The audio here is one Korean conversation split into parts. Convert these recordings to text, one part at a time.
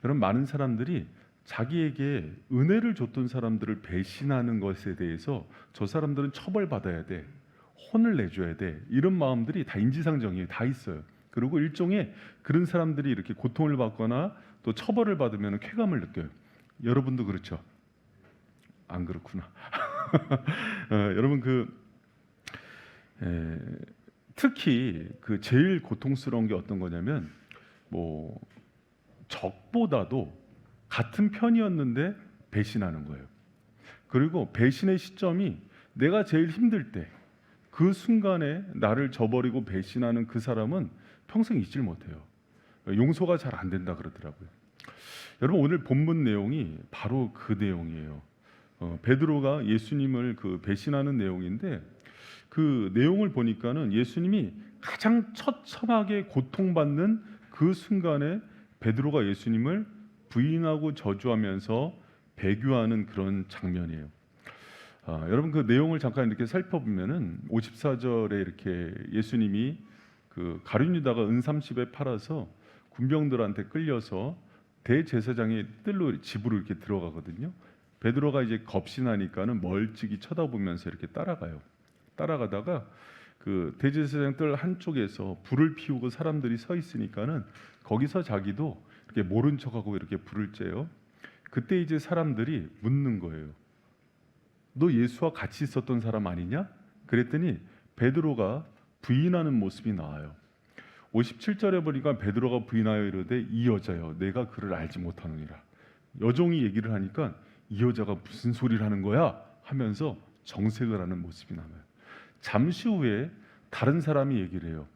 여러분, 많은 사람들이 자기에게 은혜를 줬던 사람들을 배신하는 것에 대해서 저 사람들은 처벌받아야 돼, 혼을 내줘야 돼, 이런 마음들이 다 인지상정이 다 있어요. 그리고 일종의 그런 사람들이 이렇게 고통을 받거나 또 처벌을 받으면 쾌감을 느껴요. 여러분도 그렇죠? 안 그렇구나. 여러분, 특히 그 제일 고통스러운 게 어떤 거냐면, 뭐 적보다도 같은 편이었는데 배신하는 거예요. 그리고 배신의 시점이 내가 제일 힘들 때, 그 순간에 나를 저버리고 배신하는 그 사람은 평생 잊질 못해요. 용서가 잘 안 된다 그러더라고요. 여러분, 오늘 본문 내용이 바로 그 내용이에요. 베드로가 예수님을 배신하는 내용인데, 그 내용을 보니까는 예수님이 가장 처참하게 고통받는 그 순간에 베드로가 예수님을 부인하고 저주하면서 배교하는 그런 장면이에요. 여러분, 그 내용을 잠깐 이렇게 살펴보면은 54절에 이렇게 예수님이 그 가룟 유다가 은 30에 팔아서 군병들한테 끌려서 대제사장의 뜰로 집으로 이렇게 들어가거든요. 베드로가 이제 겁신하니까는 멀찍이 쳐다보면서 이렇게 따라가요. 따라가다가 그 대제사장 뜰 한쪽에서 불을 피우고 사람들이 서 있으니까는 거기서 자기도 이렇게 모른 척하고 이렇게 불을 쬐요. 그때 이제 사람들이 묻는 거예요. 너 예수와 같이 있었던 사람 아니냐? 그랬더니 베드로가 부인하는 모습이 나와요. 57절에 보니까 베드로가 부인하여 이르되 이 여자여 내가 그를 알지 못하느니라. 여종이 얘기를 하니까 이 여자가 무슨 소리를 하는 거야? 하면서 정색을 하는 모습이 나와요. 잠시 후에 다른 사람이 얘기를 해요.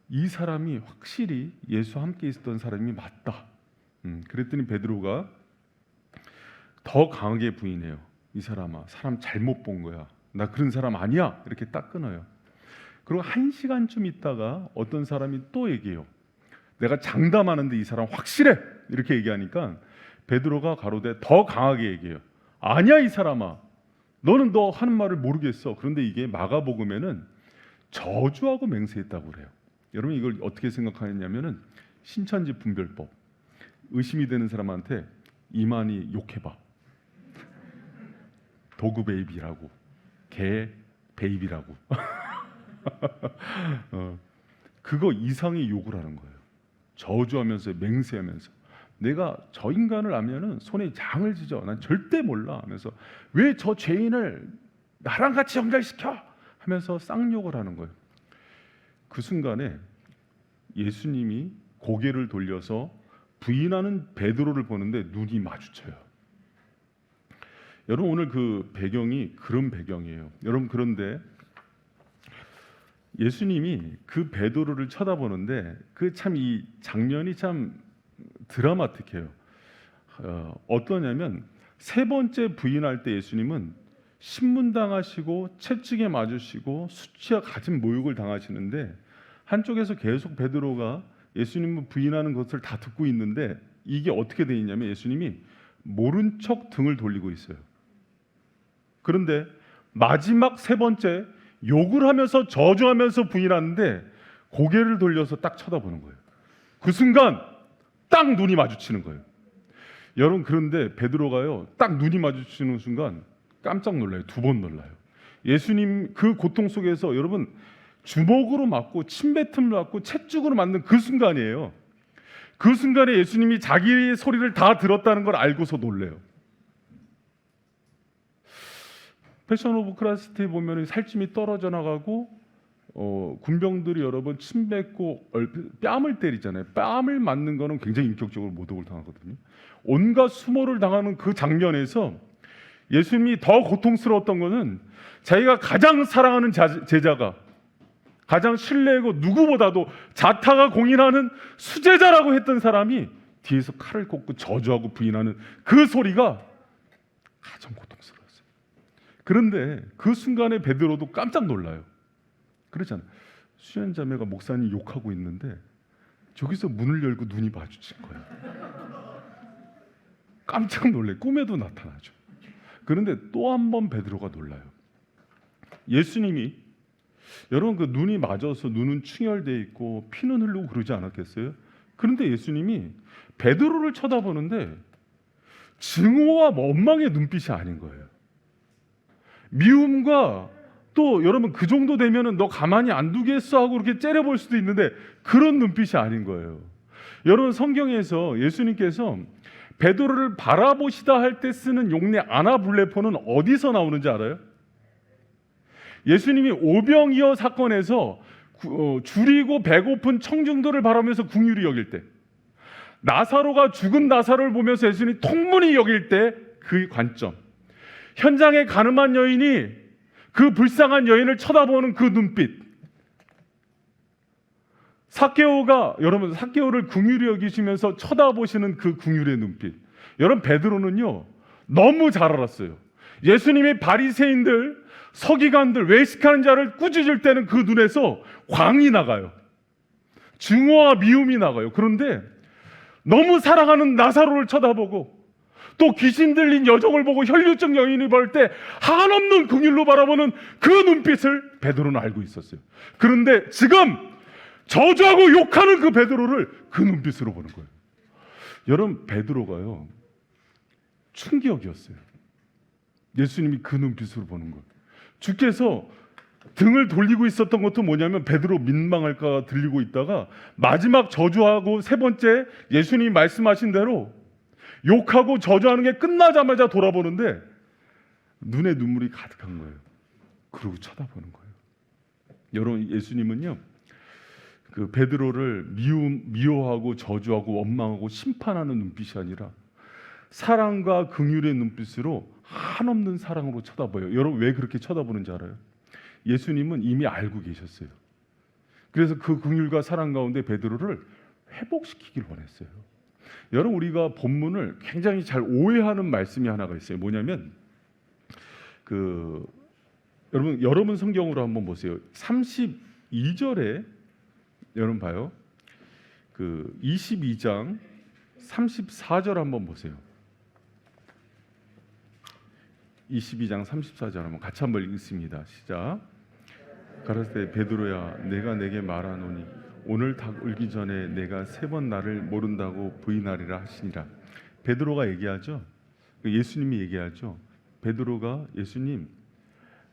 이 사람이 확실히 예수와 함께 있었던 사람이 맞다. 그랬더니 베드로가 더 강하게 부인해요. 이 사람아, 사람 잘못 본 거야. 나 그런 사람 아니야. 이렇게 딱 끊어요. 그리고 1시간쯤 있다가 어떤 사람이 또 얘기해요. 내가 장담하는데 이 사람 확실해. 이렇게 얘기하니까 베드로가 가로되 더 강하게 얘기해요. 아니야, 이 사람아. 너는 너 하는 말을 모르겠어. 그런데 이게 마가복음에는 저주하고 맹세했다고 그래요. 여러분, 이걸 어떻게 생각하냐면은 신천지 분별법. 의심이 되는 사람한테 이만희 욕해봐. 도구 베이비라고, 개 베이비라고. 그거 이상의 욕을 하는 거예요. 저주하면서 맹세하면서 내가 저 인간을 알면은 손에 장을 지져. 난 절대 몰라 하면서 왜 저 죄인을 나랑 같이 연결시켜? 하면서 쌍욕을 하는 거예요. 그 순간에 예수님이 고개를 돌려서 부인하는 베드로를 보는데 눈이 마주쳐요. 여러분, 오늘 그 배경이 그런 배경이에요. 여러분, 그런데 예수님이 그 베드로를 쳐다보는데 이 장면이 참 드라마틱해요. 어떠냐면 세 번째 부인할 때 예수님은 신문당하시고 채찍에 맞으시고 수치와 갖은 모욕을 당하시는데, 한쪽에서 계속 베드로가 예수님을 부인하는 것을 다 듣고 있는데, 이게 어떻게 돼 있냐면 예수님이 모른 척 등을 돌리고 있어요. 그런데 마지막 세 번째 욕을 하면서 저주하면서 부인하는데 고개를 돌려서 딱 쳐다보는 거예요. 그 순간 딱 눈이 마주치는 거예요. 여러분, 그런데 베드로가요, 딱 눈이 마주치는 순간 깜짝 놀라요. 두 번 놀라요. 예수님 그 고통 속에서 여러분 주먹으로 맞고 침뱉음을 맞고 채찍으로 맞는 그 순간이에요. 그 순간에 예수님이 자기의 소리를 다 들었다는 걸 알고서 놀래요. 패션 오브 크라이스트에 보면 살찜이 떨어져 나가고 군병들이 여러분 침 뱉고 뺨을 때리잖아요. 뺨을 맞는 거는 굉장히 인격적으로 모독을 당하거든요. 온갖 수모를 당하는 그 장면에서 예수님이 더 고통스러웠던 거는 자기가 가장 사랑하는 제자가, 가장 신뢰하고 누구보다도 자타가 공인하는 수제자라고 했던 사람이 뒤에서 칼을 꽂고 저주하고 부인하는 그 소리가 가장 고통스러웠어요. 그런데 그 순간에 베드로도 깜짝 놀라요. 그렇잖아요. 수련자매가 목사님 욕하고 있는데 저기서 문을 열고 눈이 마주친 거예요. 깜짝 놀래. 꿈에도 나타나죠. 그런데 또 한 번 베드로가 놀라요. 예수님이, 여러분, 그 눈이 맞아서 눈은 충혈되어 있고 피는 흐르고 그러지 않았겠어요? 그런데 예수님이 베드로를 쳐다보는데 증오와 원망의 눈빛이 아닌 거예요. 미움과 또 여러분 그 정도 되면은 너 가만히 안 두겠어 하고 그렇게 째려볼 수도 있는데 그런 눈빛이 아닌 거예요. 여러분 성경에서 예수님께서 베드로를 바라보시다 할 때 쓰는 용례 아나블레포는 어디서 나오는지 알아요? 예수님이 오병이어 사건에서 줄이고 배고픈 청중들을 바라보면서 긍휼히 여길 때, 나사로가 죽은 나사로를 보면서 예수님이 통문히 여길 때 그 관점, 현장에 가늠한 여인이 그 불쌍한 여인을 쳐다보는 그 눈빛, 삭개오가 여러분 삭개오를 긍휼히 여기시면서 쳐다보시는 그 긍휼의 눈빛. 여러분 베드로는요 너무 잘 알았어요. 예수님이 바리새인들, 서기관들, 외식하는 자를 꾸짖을 때는 그 눈에서 광이 나가요. 증오와 미움이 나가요. 그런데 너무 사랑하는 나사로를 쳐다보고 또 귀신 들린 여종을 보고 혈류증 여인을 볼 때 한없는 긍휼로 바라보는 그 눈빛을 베드로는 알고 있었어요. 그런데 지금 저주하고 욕하는 그 베드로를 그 눈빛으로 보는 거예요. 여러분 베드로가요 충격이었어요. 예수님이 그 눈빛으로 보는 거예요. 주께서 등을 돌리고 있었던 것도 뭐냐면 베드로 민망할까 들리고 있다가 마지막 저주하고 세 번째 예수님이 말씀하신 대로 욕하고 저주하는 게 끝나자마자 돌아보는데 눈에 눈물이 가득한 거예요. 그러고 쳐다보는 거예요. 여러분 예수님은요 그 베드로를 미워하고 저주하고 원망하고 심판하는 눈빛이 아니라 사랑과 긍휼의 눈빛으로 한없는 사랑으로 쳐다봐요. 여러분 왜 그렇게 쳐다보는지 알아요? 예수님은 이미 알고 계셨어요. 그래서 그 긍휼과 사랑 가운데 베드로를 회복시키길 원했어요. 여러분 우리가 본문을 굉장히 잘 오해하는 말씀이 하나가 있어요. 뭐냐면 여러분 성경으로 한번 보세요. 32절에 여러분 봐요. 22장 34절 한번 보세요. 22장 34절 한번 같이 한번 읽습니다. 시작. 가라사대 베드로야 내가 내게 말하노니 오늘 닭 울기 전에 내가 3번 나를 모른다고 부인하리라 하시니라. 베드로가 얘기하죠. 예수님이 얘기하죠. 베드로가 예수님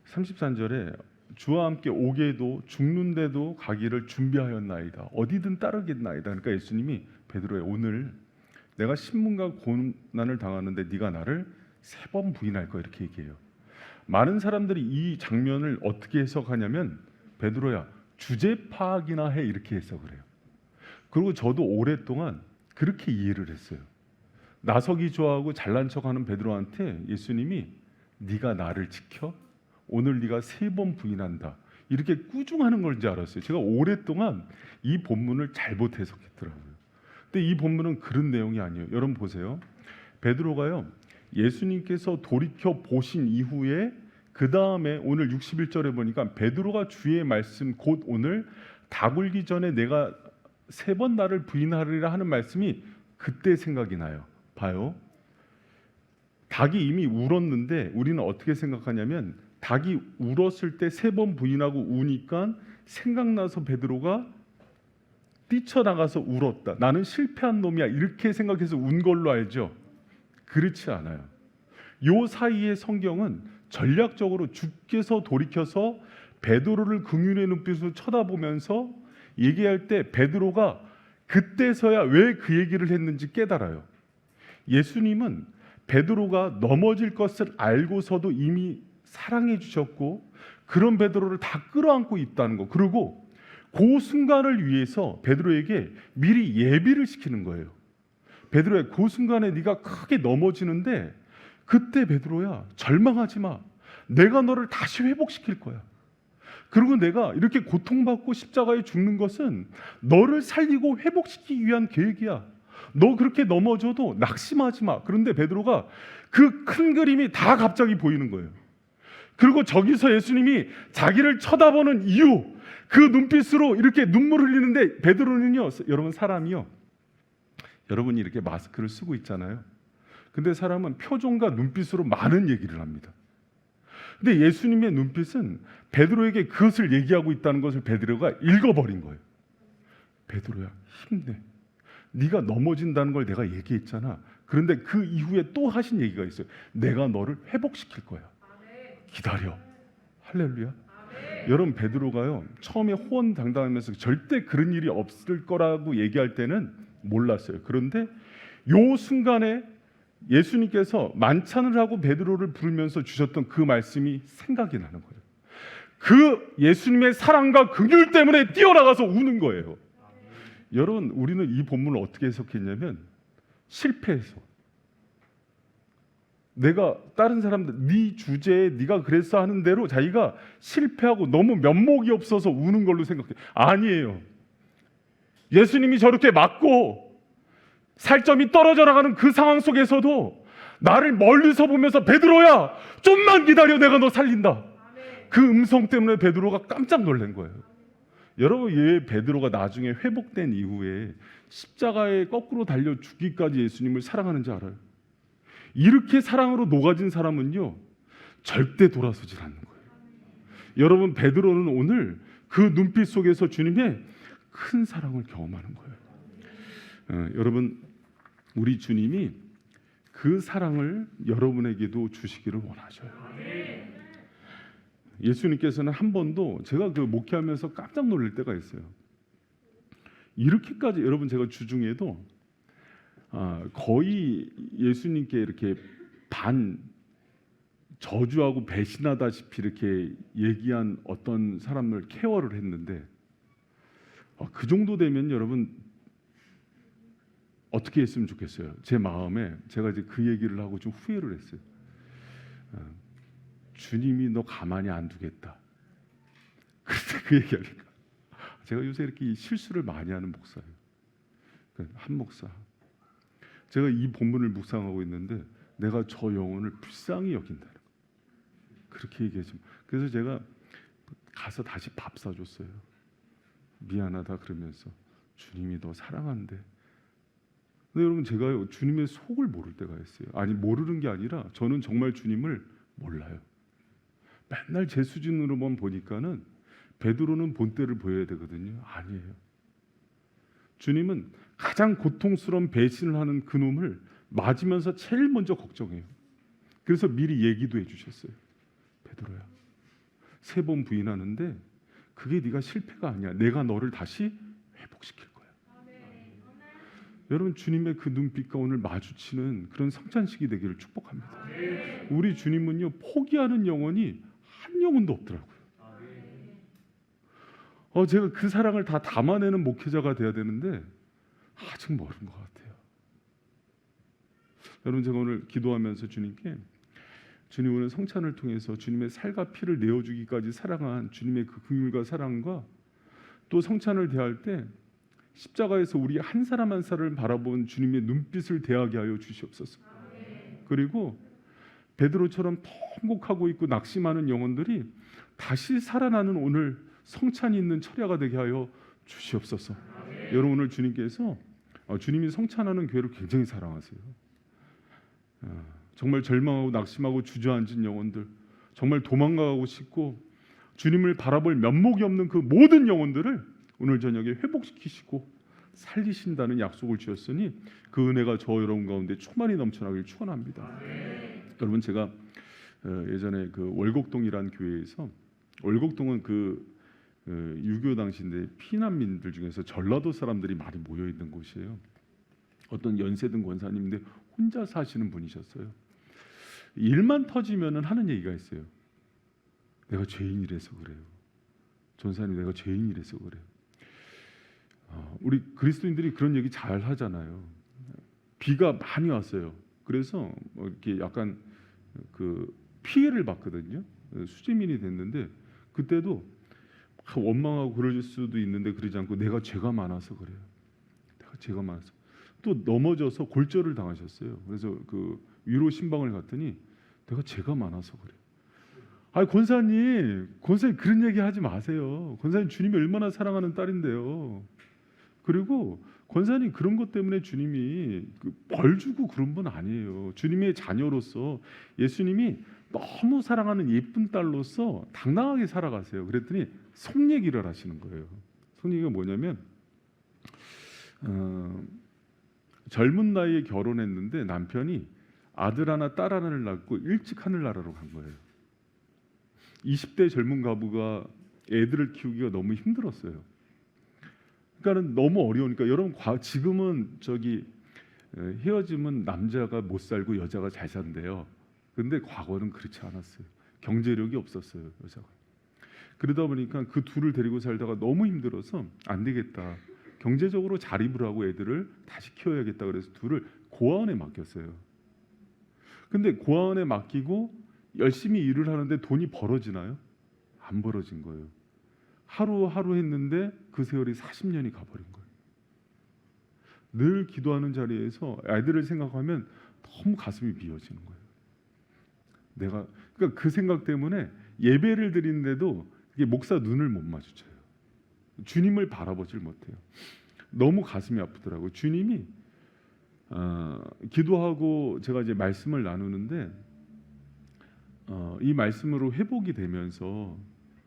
33절에 주와 함께 오게도 죽는데도 가기를 준비하였나이다. 어디든 따르겠나이다. 그러니까 예수님이 베드로야 오늘 내가 신문과 고난을 당하는데 네가 나를 3번 부인할 거야 이렇게 얘기해요. 많은 사람들이 이 장면을 어떻게 해석하냐면 베드로야 주제 파악이나 해 이렇게 해석을 해요. 그리고 저도 오랫동안 그렇게 이해를 했어요. 나서기 좋아하고 잘난 척하는 베드로한테 예수님이 네가 나를 지켜? 오늘 네가 3번 부인한다 이렇게 꾸중하는 걸지 알았어요. 제가 오랫동안 이 본문을 잘못 해석했더라고요. 근데 이 본문은 그런 내용이 아니에요. 여러분 보세요. 베드로가요 예수님께서 돌이켜 보신 이후에 그 다음에 오늘 61절에 보니까 베드로가 주의 말씀 곧 오늘 닭 울기 전에 내가 3번 나를 부인하리라 하는 말씀이 그때 생각이 나요. 봐요. 닭이 이미 울었는데 우리는 어떻게 생각하냐면 닭이 울었을 때 3번 부인하고 우니까 생각나서 베드로가 뛰쳐나가서 울었다. 나는 실패한 놈이야 이렇게 생각해서 운 걸로 알죠. 그렇지 않아요. 요 사이에 성경은 전략적으로 주께서 돌이켜서 베드로를 긍휼의 눈빛으로 쳐다보면서 얘기할 때 베드로가 그때서야 왜 그 얘기를 했는지 깨달아요. 예수님은 베드로가 넘어질 것을 알고서도 이미 사랑해 주셨고 그런 베드로를 다 끌어안고 있다는 거. 그리고 그 순간을 위해서 베드로에게 미리 예비를 시키는 거예요. 베드로야 그 순간에 네가 크게 넘어지는데 그때 베드로야 절망하지 마. 내가 너를 다시 회복시킬 거야. 그리고 내가 이렇게 고통받고 십자가에 죽는 것은 너를 살리고 회복시키기 위한 계획이야. 너 그렇게 넘어져도 낙심하지 마. 그런데 베드로가 그 큰 그림이 다 갑자기 보이는 거예요. 그리고 저기서 예수님이 자기를 쳐다보는 이유, 그 눈빛으로 이렇게 눈물을 흘리는데 베드로는요, 여러분 사람이요. 여러분이 이렇게 마스크를 쓰고 있잖아요. 근데 사람은 표정과 눈빛으로 많은 얘기를 합니다. 근데 예수님의 눈빛은 베드로에게 그것을 얘기하고 있다는 것을 베드로가 읽어버린 거예요. 베드로야 힘내. 네가 넘어진다는 걸 내가 얘기했잖아. 그런데 그 이후에 또 하신 얘기가 있어요. 내가 너를 회복시킬 거야. 기다려. 할렐루야. 여러분, 베드로가요, 처음에 호언장담하면서 절대 그런 일이 없을 거라고 얘기할 때는 몰랐어요. 그런데 요 순간에 예수님께서 만찬을 하고 베드로를 부르면서 주셨던 그 말씀이 생각이 나는 거예요. 그 예수님의 사랑과 긍휼 때문에 뛰어나가서 우는 거예요. 여러분, 우리는 이 본문을 어떻게 해석했냐면 실패해서, 내가 다른 사람들 네 주제에 네가 그랬어 하는 대로 자기가 실패하고 너무 면목이 없어서 우는 걸로 생각해. 아니에요. 예수님이 저렇게 맞고 살점이 떨어져 나가는 그 상황 속에서도 나를 멀리서 보면서 베드로야, 좀만 기다려, 내가 너 살린다. 그 음성 때문에 베드로가 깜짝 놀란 거예요. 여러분, 왜 베드로가 나중에 회복된 이후에 십자가에 거꾸로 달려 죽기까지 예수님을 사랑하는지 알아요? 이렇게 사랑으로 녹아진 사람은요, 절대 돌아서질 않는 거예요. 여러분, 베드로는 오늘 그 눈빛 속에서 주님의 큰 사랑을 경험하는 거예요. 여러분, 우리 주님이 그 사랑을 여러분에게도 주시기를 원하셔요. 예수님께서는 한 번도, 제가 그 목회하면서 깜짝 놀랄 때가 있어요. 이렇게까지, 여러분, 제가 주중에도 거의 예수님께 이렇게 반 저주하고 배신하다시피 이렇게 얘기한 어떤 사람을 케어를 했는데, 그 정도 되면 여러분 어떻게 했으면 좋겠어요? 제 마음에 제가 이제 그 얘기를 하고 좀 후회를 했어요. 주님이 너 가만히 안 두겠다. 그때 그 얘기하니까 제가 요새 이렇게 실수를 많이 하는 목사예요. 한 목사, 제가 이 본문을 묵상하고 있는데 내가 저 영혼을 불쌍히 여긴다는 거, 그렇게 얘기하지. 그래서 제가 가서 다시 밥 사줬어요. 미안하다 그러면서, 주님이 너 사랑한대. 근데 여러분, 제가 주님의 속을 모를 때가 있어요. 아니, 모르는 게 아니라 저는 정말 주님을 몰라요. 맨날 제 수준으로만 보니까는 베드로는 본때를 보여야 되거든요. 아니에요. 주님은 가장 고통스러운 배신을 하는 그 놈을 맞으면서 제일 먼저 걱정해요. 그래서 미리 얘기도 해주셨어요. 베드로야, 3번 부인하는데 그게 네가 실패가 아니야. 내가 너를 다시 회복시킬 거야. 여러분, 주님의 그 눈빛과 오늘 마주치는 그런 성찬식이 되기를 축복합니다. 우리 주님은요, 포기하는 영혼이 한 영혼도 없더라고요. 제가 그 사랑을 다 담아내는 목회자가 돼야 되는데 아직 멀은 것 같아요. 여러분, 제가 오늘 기도하면서 주님께, 주님 오늘 성찬을 통해서 주님의 살과 피를 내어주기까지 사랑한 주님의 그 긍휼과 사랑과, 또 성찬을 대할 때 십자가에서 우리 한 사람 한 사람을 바라본 주님의 눈빛을 대하게 하여 주시옵소서. 그리고 베드로처럼 통곡하고 있고 낙심하는 영혼들이 다시 살아나는 오늘 성찬이 있는 철야가 되게 하여 주시옵소서. 여러분, 오늘 주님께서 주님이 성찬하는 교회를 굉장히 사랑하세요. 정말 절망하고 낙심하고 주저앉은 영혼들, 정말 도망가고 싶고 주님을 바라볼 면목이 없는 그 모든 영혼들을 오늘 저녁에 회복시키시고 살리신다는 약속을 주셨으니 그 은혜가 저 여러분 가운데 충만히 넘쳐나길 축원합니다. 여러분, 제가 예전에 그 월곡동이라는 교회에서, 월곡동은 그 유교 당시인데 피난민들 중에서 전라도 사람들이 많이 모여 있는 곳이에요. 어떤 연세든 권사님인데 혼자 사시는 분이셨어요. 일만 터지면은 하는 얘기가 있어요. 내가 죄인이라서 그래요. 전사님, 내가 죄인이라서 그래요. 우리 그리스도인들이 그런 얘기 잘 하잖아요. 비가 많이 왔어요. 그래서 이렇게 약간 그 피해를 봤거든요. 수재민이 됐는데 그때도 원망하고 그럴 수도 있는데 그러지 않고, 내가 죄가 많아서 그래요. 내가 죄가 많아서. 또 넘어져서 골절을 당하셨어요. 그래서 그 위로 신방을 갔더니 내가 죄가 많아서 그래요. 아니, 권사님 그런 얘기 하지 마세요. 권사님, 주님이 얼마나 사랑하는 딸인데요. 그리고 권사님, 그런 것 때문에 주님이 벌 주고 그런 분 아니에요. 주님의 자녀로서 예수님이 너무 사랑하는 예쁜 딸로서 당당하게 살아가세요. 그랬더니 속 얘기를 하시는 거예요. 속 얘기가 뭐냐면 젊은 나이에 결혼했는데 남편이 아들 하나 딸 하나를 낳고 일찍 하늘나라로 간 거예요. 20대 젊은 가부가 애들을 키우기가 너무 힘들었어요. 그러니까는 너무 어려우니까 여러분 지금은 헤어지면 남자가 못 살고 여자가 잘 산대요. 근데 과거는 그렇지 않았어요. 경제력이 없었어요, 여자가. 그러다 보니까 그 둘을 데리고 살다가 너무 힘들어서 안 되겠다. 경제적으로 자립을 하고 애들을 다시 키워야겠다. 그래서 둘을 고아원에 맡겼어요. 근데 고아원에 맡기고 열심히 일을 하는데 돈이 벌어지나요? 안 벌어진 거예요. 하루하루 했는데 그 세월이 40년이 가버린 거예요. 늘 기도하는 자리에서 아이들을 생각하면 너무 가슴이 미어지는 거예요. 그러니까 그 생각 때문에 예배를 드리는데도 이게 목사 눈을 못 마주쳐요. 주님을 바라보질 못해요. 너무 가슴이 아프더라고요. 주님이 기도하고 제가 이제 말씀을 나누는데 이 말씀으로 회복이 되면서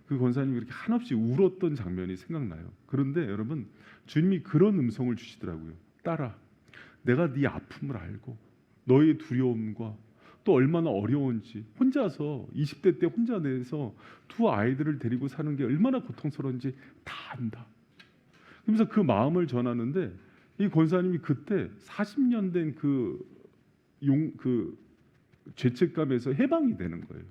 그 권사님이 이렇게 한없이 울었던 장면이 생각나요. 그런데 여러분 주님이 그런 음성을 주시더라고요. 딸아, 내가 네 아픔을 알고 너의 두려움과 또 얼마나 어려운지 혼자서 20대 때 혼자 내서 두 아이들을 데리고 사는 게 얼마나 고통스러운지 다 안다. 그러면서 그 마음을 전하는데 이 권사님이 그때 40년 된 그 죄책감에서 해방이 되는 거예요.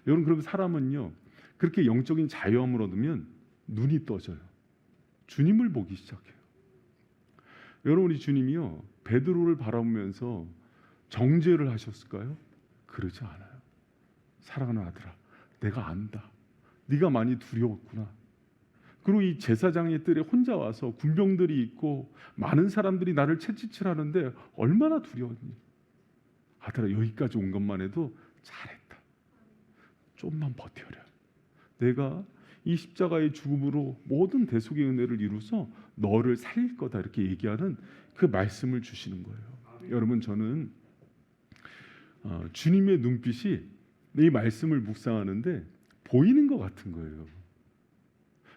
여러분 그럼 사람은요 그렇게 영적인 자유함을 얻으면 눈이 떠져요. 주님을 보기 시작해요. 여러분 우리 주님이요 베드로를 바라보면서 정죄를 하셨을까요? 그러지 않아요. 사랑하는 아들아, 내가 안다. 네가 많이 두려웠구나. 그리고 이 제사장의 뜰에 혼자 와서 군병들이 있고 많은 사람들이 나를 채찍질 하는데 얼마나 두려웠니? 아들아, 여기까지 온 것만 해도 잘했다. 좀만 버텨라. 내가 이 십자가의 죽음으로 모든 대속의 은혜를 이루서 너를 살릴 거다. 이렇게 얘기하는 그 말씀을 주시는 거예요. 여러분 저는 주님의 눈빛이 이 말씀을 묵상하는데 보이는 것 같은 거예요.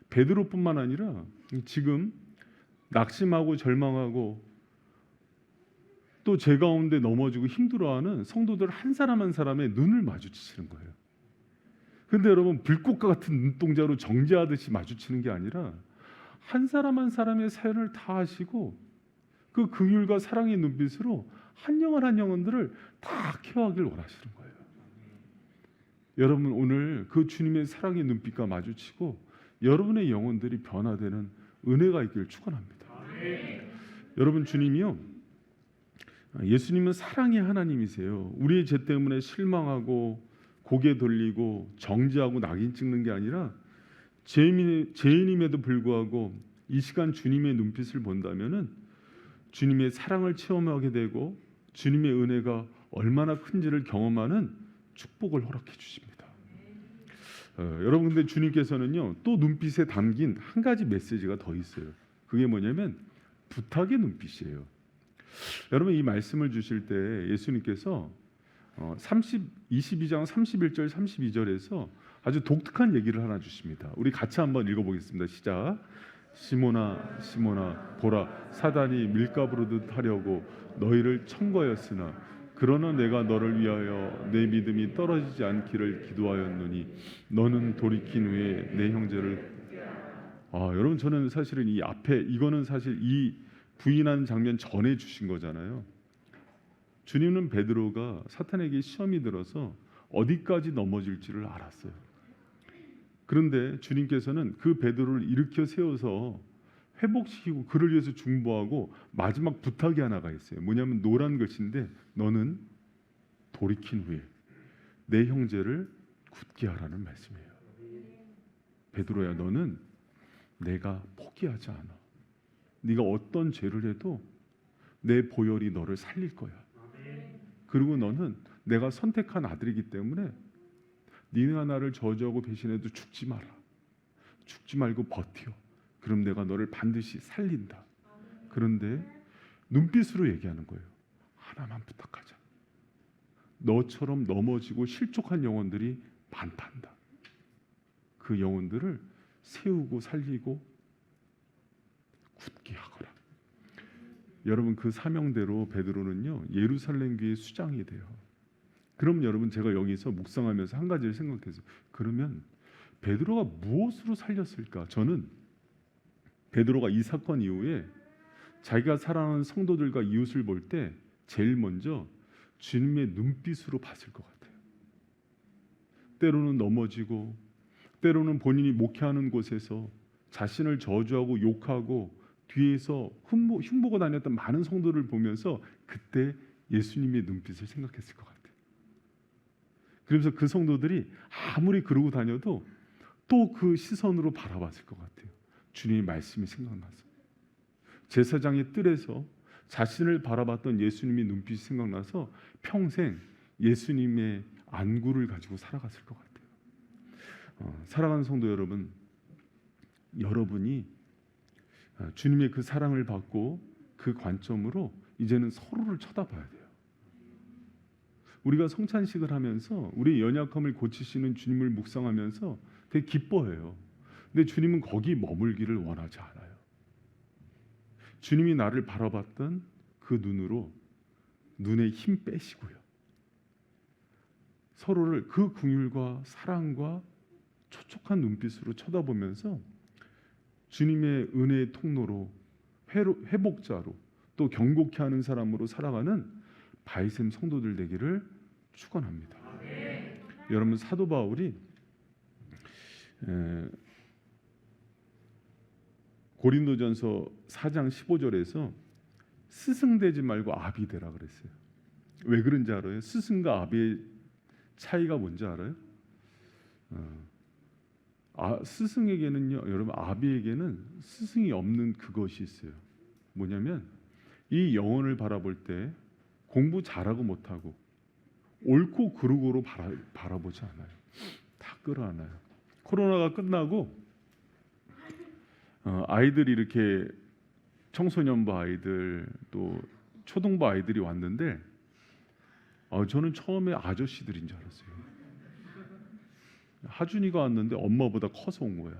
베드로뿐만 아니라 지금 낙심하고 절망하고 또 제 가운데 넘어지고 힘들어하는 성도들 한 사람 한 사람의 눈을 마주치시는 거예요. 근데 여러분 불꽃과 같은 눈동자로 정죄하듯이 마주치는 게 아니라 한 사람 한 사람의 사연을 다 아시고 그 긍휼과 사랑의 눈빛으로 한 영혼 한 영혼들을 다 케어하길 원하시는 거예요. 여러분 오늘 그 주님의 사랑의 눈빛과 마주치고 여러분의 영혼들이 변화되는 은혜가 있기를 축원합니다. 여러분 주님이요 예수님은 사랑의 하나님이세요. 우리의 죄 때문에 실망하고 고개 돌리고 정죄하고 낙인 찍는 게 아니라 죄인임에도 불구하고 이 시간 주님의 눈빛을 본다면은 주님의 사랑을 체험하게 되고 주님의 은혜가 얼마나 큰지를 경험하는 축복을 허락해 주십니다. 여러분 근데 주님께서는요 또 눈빛에 담긴 한 가지 메시지가 더 있어요. 그게 뭐냐면 부탁의 눈빛이에요. 여러분 이 말씀을 주실 때 예수님께서 22장 31절 32절에서 아주 독특한 얘기를 하나 주십니다. 우리 같이 한번 읽어보겠습니다. 시작. 시몬아 시몬아 보라 사단이 밀가부르듯 하려고 너희를 청구하였으나 그러나 내가 너를 위하여 내 믿음이 떨어지지 않기를 기도하였노니 너는 돌이킨 후에 내 형제를 여러분 저는 사실은 이 앞에 이거는 사실 이 부인하는 장면 전에 주신 거잖아요. 주님은 베드로가 사탄에게 시험이 들어서 어디까지 넘어질지를 알았어요. 그런데 주님께서는 그 베드로를 일으켜 세워서 회복시키고 그를 위해서 중보하고 마지막 부탁이 하나가 있어요. 뭐냐면 노란 글씨인데 너는 돌이킨 후에 내 형제를 굳게 하라는 말씀이에요. 베드로야 너는 내가 포기하지 않아. 네가 어떤 죄를 해도 내 보혈이 너를 살릴 거야. 그리고 너는 내가 선택한 아들이기 때문에 네가 나를 저주하고 배신해도 죽지 마라. 죽지 말고 버텨. 그럼 내가 너를 반드시 살린다. 그런데 눈빛으로 얘기하는 거예요. 하나만 부탁하자. 너처럼 넘어지고 실족한 영혼들이 많단다. 그 영혼들을 세우고 살리고 굳게 하거라. 여러분 그 사명대로 베드로는요 예루살렘 교회 수장이 돼요. 그럼 여러분 제가 여기서 묵상하면서 한 가지를 생각했어요. 그러면 베드로가 무엇으로 살렸을까? 저는 베드로가 이 사건 이후에 자기가 사랑하는 성도들과 이웃을 볼 때 제일 먼저 주님의 눈빛으로 봤을 것 같아요. 때로는 넘어지고 때로는 본인이 목회하는 곳에서 자신을 저주하고 욕하고 뒤에서 흉보고 다녔던 많은 성도를 보면서 그때 예수님의 눈빛을 생각했을 것 같아요. 그래서 그 성도들이 아무리 그러고 다녀도 또 그 시선으로 바라봤을 것 같아요. 주님의 말씀이 생각나서 제사장의 뜰에서 자신을 바라봤던 예수님의 눈빛이 생각나서 평생 예수님의 안구를 가지고 살아갔을 것 같아요. 사랑하는 성도 여러분, 여러분이 주님의 그 사랑을 받고 그 관점으로 이제는 서로를 쳐다봐야 돼요. 우리가 성찬식을 하면서 우리의 연약함을 고치시는 주님을 묵상하면서 되게 기뻐해요. 근데 주님은 거기 머물기를 원하지 않아요. 주님이 나를 바라봤던 그 눈으로 눈에 힘 빼시고요. 서로를 그 긍휼과 사랑과 촉촉한 눈빛으로 쳐다보면서 주님의 은혜의 통로로 회복자로 또 경고케 하는 사람으로 살아가는 바이셈 성도들 되기를 축원합니다. 여러분 사도 바울이 고린도전서 4장 15절에서 스승되지 말고 아비 되라 그랬어요. 왜 그런지 알아요? 스승과 아비의 차이가 뭔지 알아요? 스승에게는요, 여러분 아비에게는 스승이 없는 그것이 있어요. 뭐냐면 이 영혼을 바라볼 때 공부 잘하고 못하고 옳고 그르고로 바라보지 않아요. 다 끌어안아요. 코로나가 끝나고 아이들이 이렇게 청소년부 아이들 또 초등부 아이들이 왔는데 저는 처음에 아저씨들인 줄 알았어요. 하준이가 왔는데 엄마보다 커서 온 거야.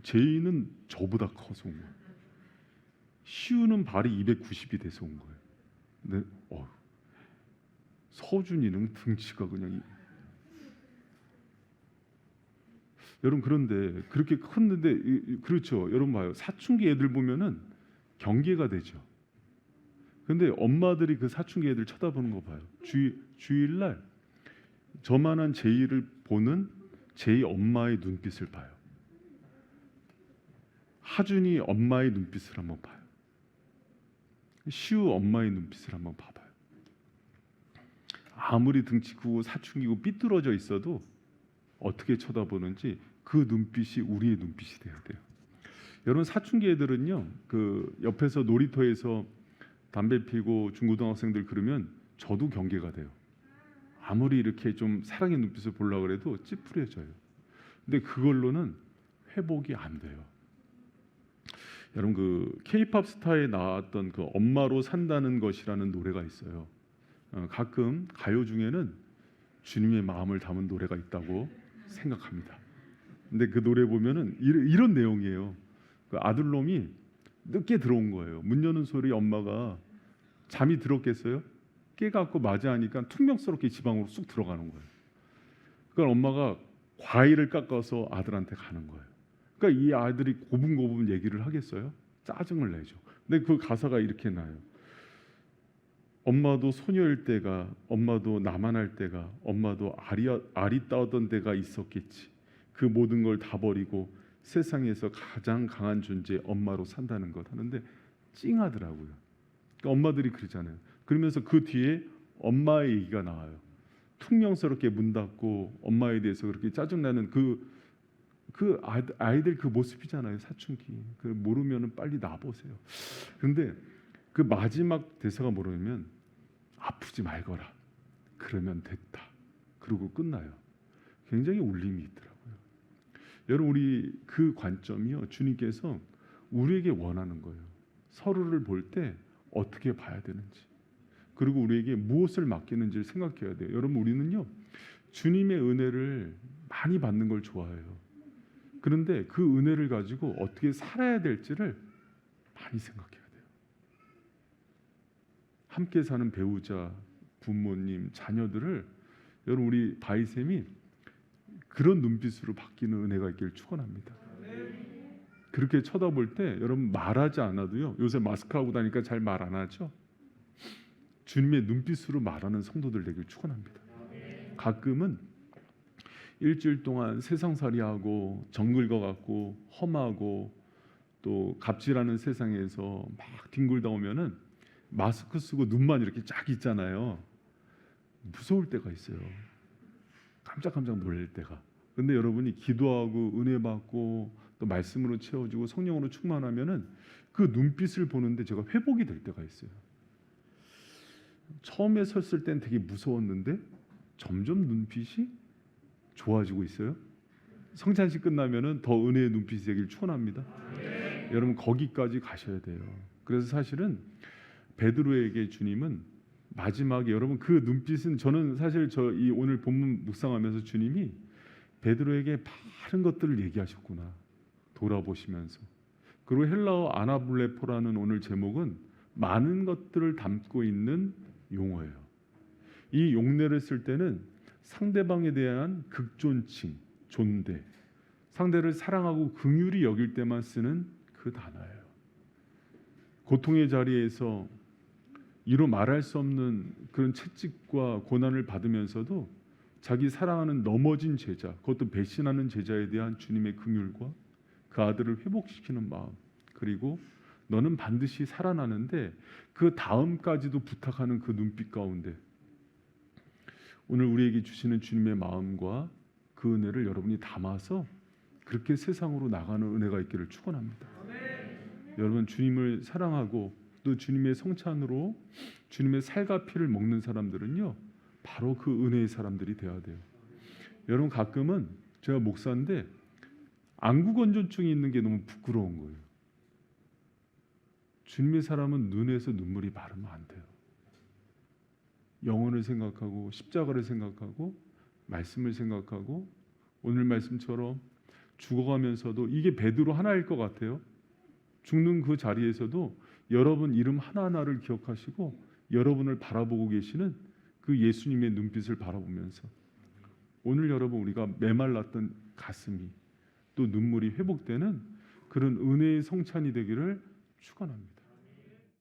제이는 저보다 커서 온 거야. 시우는 발이 290이 돼서 온 거예요. 근데 서준이는 등치가 그냥 여러분 그런데 그렇게 컸는데 그렇죠. 여러분 봐요. 사춘기 애들 보면은 경계가 되죠. 근데 엄마들이 그 사춘기 애들 쳐다보는 거 봐요. 주일날 저만한 제이를 보는 제이 엄마의 눈빛을 봐요. 하준이 엄마의 눈빛을 한번 봐요. 시우 엄마의 눈빛을 한번 봐봐요. 아무리 등치 크고 사춘기고 삐뚤어져 있어도 어떻게 쳐다보는지 그 눈빛이 우리의 눈빛이 돼야 돼요. 여러분 사춘기 애들은요, 그 옆에서 놀이터에서 담배 피고 중고등학생들 그러면 저도 경계가 돼요. 아무리 이렇게 좀 사랑의 눈빛을 보려고 해도 찌푸려져요. 근데 그걸로는 회복이 안 돼요. 여러분 그 K-팝 스타에 나왔던 그 엄마로 산다는 것이라는 노래가 있어요. 가끔 가요 중에는 주님의 마음을 담은 노래가 있다고 생각합니다. 근데 그 노래 보면은 이런 내용이에요. 그 아들놈이 늦게 들어온 거예요. 문 여는 소리 엄마가 잠이 들었겠어요? 깨갖고 맞이하니까 퉁명스럽게 지방으로 쑥 들어가는 거예요. 그러니까 엄마가 과일을 깎아서 아들한테 가는 거예요. 그러니까 이 아들이 고분고분 얘기를 하겠어요? 짜증을 내죠. 근데 그 가사가 이렇게 나요. 엄마도 소녀일 때가, 엄마도 나만 할 때가, 엄마도 알이 따던 때가 있었겠지. 그 모든 걸 다 버리고 세상에서 가장 강한 존재 엄마로 산다는 것 하는데 찡하더라고요. 그러니까 엄마들이 그러잖아요. 그러면서 그 뒤에 엄마의 얘기가 나와요. 퉁명스럽게 문 닫고 엄마에 대해서 그렇게 짜증나는 아이들 그 모습이잖아요. 사춘기. 그 모르면은 빨리 놔보세요. 그런데 그 마지막 대사가 뭐냐면 아프지 말거라. 그러면 됐다. 그러고 끝나요. 굉장히 울림이 있더라고요. 여러분 우리 그 관점이요. 주님께서 우리에게 원하는 거예요. 서로를 볼 때 어떻게 봐야 되는지. 그리고 우리에게 무엇을 맡기는지를 생각해야 돼요. 여러분 우리는요. 주님의 은혜를 많이 받는 걸 좋아해요. 그런데 그 은혜를 가지고 어떻게 살아야 될지를 많이 생각해야 돼요. 함께 사는 배우자, 부모님, 자녀들을 여러분 우리 바이쌤이 그런 눈빛으로 바뀌는 은혜가 있기를 축원합니다. 그렇게 쳐다볼 때 여러분 말하지 않아도요. 요새 마스크하고 다니까 잘 말 안 하죠. 주님의 눈빛으로 말하는 성도들 되길 축원합니다. 가끔은 일주일 동안 세상살이하고 정글과 같고 험하고 또 갑질하는 세상에서 막 뒹굴다 오면은 마스크 쓰고 눈만 이렇게 쫙 있잖아요. 무서울 때가 있어요. 깜짝깜짝 놀랄 때가. 근데 여러분이 기도하고 은혜 받고 또 말씀으로 채워지고 성령으로 충만하면은 그 눈빛을 보는데 제가 회복이 될 때가 있어요. 처음에 섰을 땐 되게 무서웠는데 점점 눈빛이 좋아지고 있어요. 성찬식 끝나면은 더 은혜의 눈빛이 되길 축원합니다. 여러분 거기까지 가셔야 돼요. 그래서 사실은 베드로에게 주님은 마지막에 여러분 그 눈빛은 저는 사실 이 오늘 본문 묵상하면서 주님이 베드로에게 많은 것들을 얘기하셨구나 돌아보시면서. 그리고 헬라어 아나블레포라는 오늘 제목은 많은 것들을 담고 있는 용어예요. 이 용례를 쓸 때는 상대방에 대한 극존칭, 존대, 상대를 사랑하고 긍휼히 여길 때만 쓰는 그 단어예요. 고통의 자리에서 이루 말할 수 없는 그런 채찍과 고난을 받으면서도 자기 사랑하는 넘어진 제자, 그것도 배신하는 제자에 대한 주님의 긍휼과 그 아들을 회복시키는 마음, 그리고 너는 반드시 살아나는데 그 다음까지도 부탁하는 그 눈빛 가운데 오늘 우리에게 주시는 주님의 마음과 그 은혜를 여러분이 담아서 그렇게 세상으로 나가는 은혜가 있기를 축원합니다. 여러분 주님을 사랑하고 또 주님의 성찬으로 주님의 살과 피를 먹는 사람들은요 바로 그 은혜의 사람들이 되어야 돼요. 여러분 가끔은 제가 목사인데 안구건조증이 있는 게 너무 부끄러운 거예요. 주님의 사람은 눈에서 눈물이 마르면 안 돼요. 영혼을 생각하고 십자가를 생각하고 말씀을 생각하고 오늘 말씀처럼 죽어가면서도 이게 베드로 하나일 것 같아요. 죽는 그 자리에서도 여러분 이름 하나하나를 기억하시고 여러분을 바라보고 계시는 그 예수님의 눈빛을 바라보면서 오늘 여러분 우리가 메말랐던 가슴이 또 눈물이 회복되는 그런 은혜의 성찬이 되기를 축원합니다.